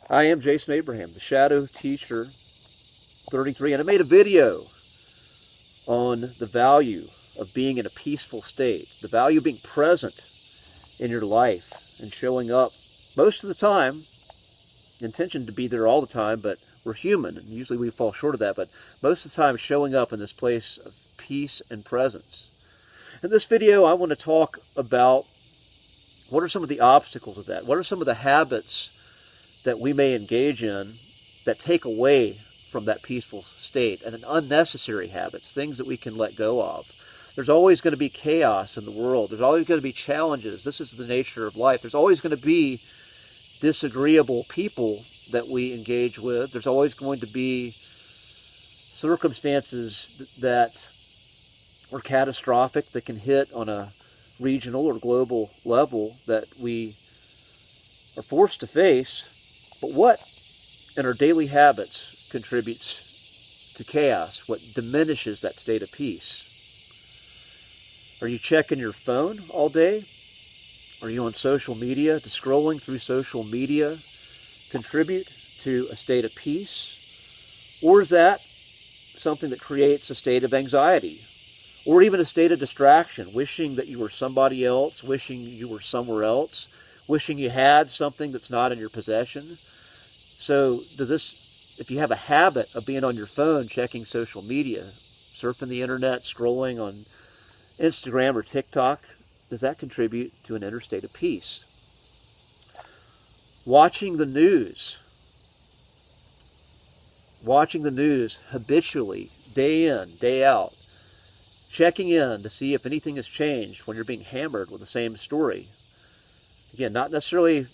I am Jason Abraham, the Shadow Teacher 33, and I made a video on the value of being in a peaceful state, the value of being present in your life and showing up most of the time, intention to be there all the time, but we're human and usually we fall short of that, but most of the time showing up in this place of peace and presence. In this video, I want to talk about what are some of the obstacles of that? What are some of the habits that we may engage in that take away from that peaceful state, and unnecessary habits, things that we can let go of? There's always going to be chaos in the world. There's always going to be challenges. This is the nature of life. There's always going to be disagreeable people that we engage with. There's always going to be circumstances that are catastrophic, that can hit on a regional or global level that we are forced to face. But what in our daily habits contributes to chaos? What diminishes that state of peace? Are you checking your phone all day? Are you on social media? Does scrolling through social media contribute to a state of peace? Or is that something that creates a state of anxiety? Or even a state of distraction, wishing that you were somebody else, wishing you were somewhere else, wishing you had something that's not in your possession? So if you have a habit of being on your phone, checking social media, surfing the internet, scrolling on Instagram or TikTok, does that contribute to an inner state of peace? Watching the news habitually, day in, day out, checking in to see if anything has changed when you're being hammered with the same story. Again, not necessarily,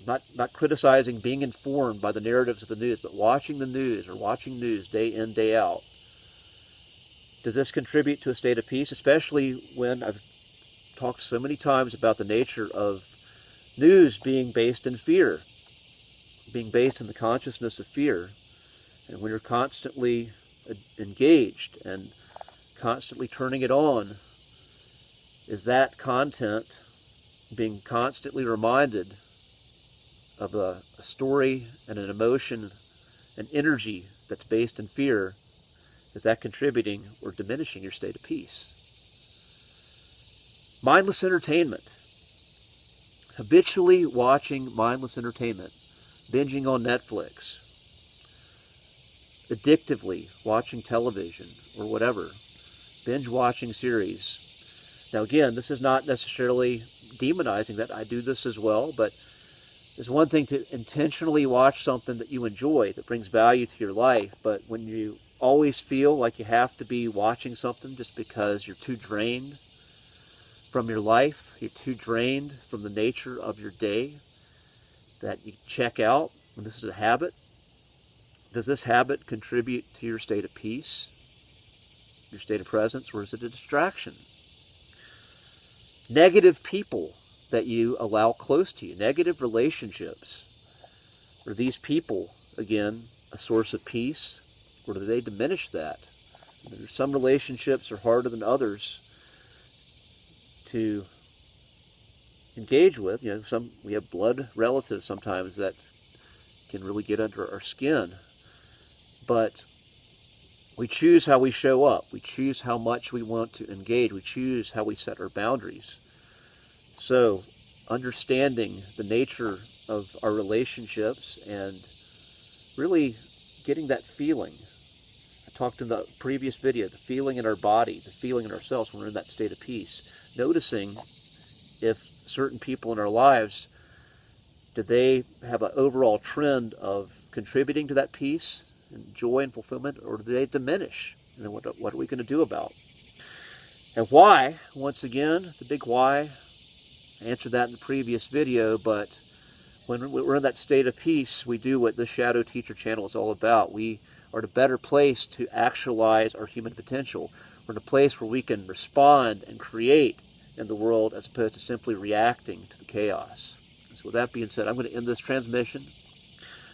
not criticizing being informed by the narratives of the news, but watching the news or watching news day in, day out. Does this contribute to a state of peace? Especially when I've talked so many times about the nature of news being based in fear, being based in the consciousness of fear. And when you're constantly engaged and constantly turning it on, is that content being constantly reminded of a story and an emotion, an energy that's based in fear? Is that contributing or diminishing your state of peace? Mindless entertainment. Habitually watching mindless entertainment, binging on Netflix, addictively watching television or whatever, binge watching series. Now again, this is not necessarily demonizing that. I do this as well, but it's one thing to intentionally watch something that you enjoy, that brings value to your life, but when you always feel like you have to be watching something just because you're too drained from your life, you're too drained from the nature of your day, that you check out, and this is a habit. Does this habit contribute to your state of peace, your state of presence, or is it a distraction? Negative people that you allow close to you, negative relationships. Are these people, again, a source of peace, or do they diminish that? Some relationships are harder than others to engage with. We have blood relatives sometimes that can really get under our skin. But we choose how we show up. We choose how much we want to engage. We choose how we set our boundaries. So, understanding the nature of our relationships and really getting that feeling. I talked in the previous video, the feeling in our body, the feeling in ourselves when we're in that state of peace. Noticing if certain people in our lives, do they have an overall trend of contributing to that peace and joy and fulfillment, or do they diminish? And then what are we going to do about? And why? Once again, the big why. I answered that in the previous video, but when we're in that state of peace, we do what the Shadow Teacher channel is all about. We are in a better place to actualize our human potential. We're in a place where we can respond and create in the world as opposed to simply reacting to the chaos. So with that being said, I'm going to end this transmission.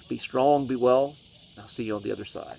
Be strong, be well. I'll see you on the other side.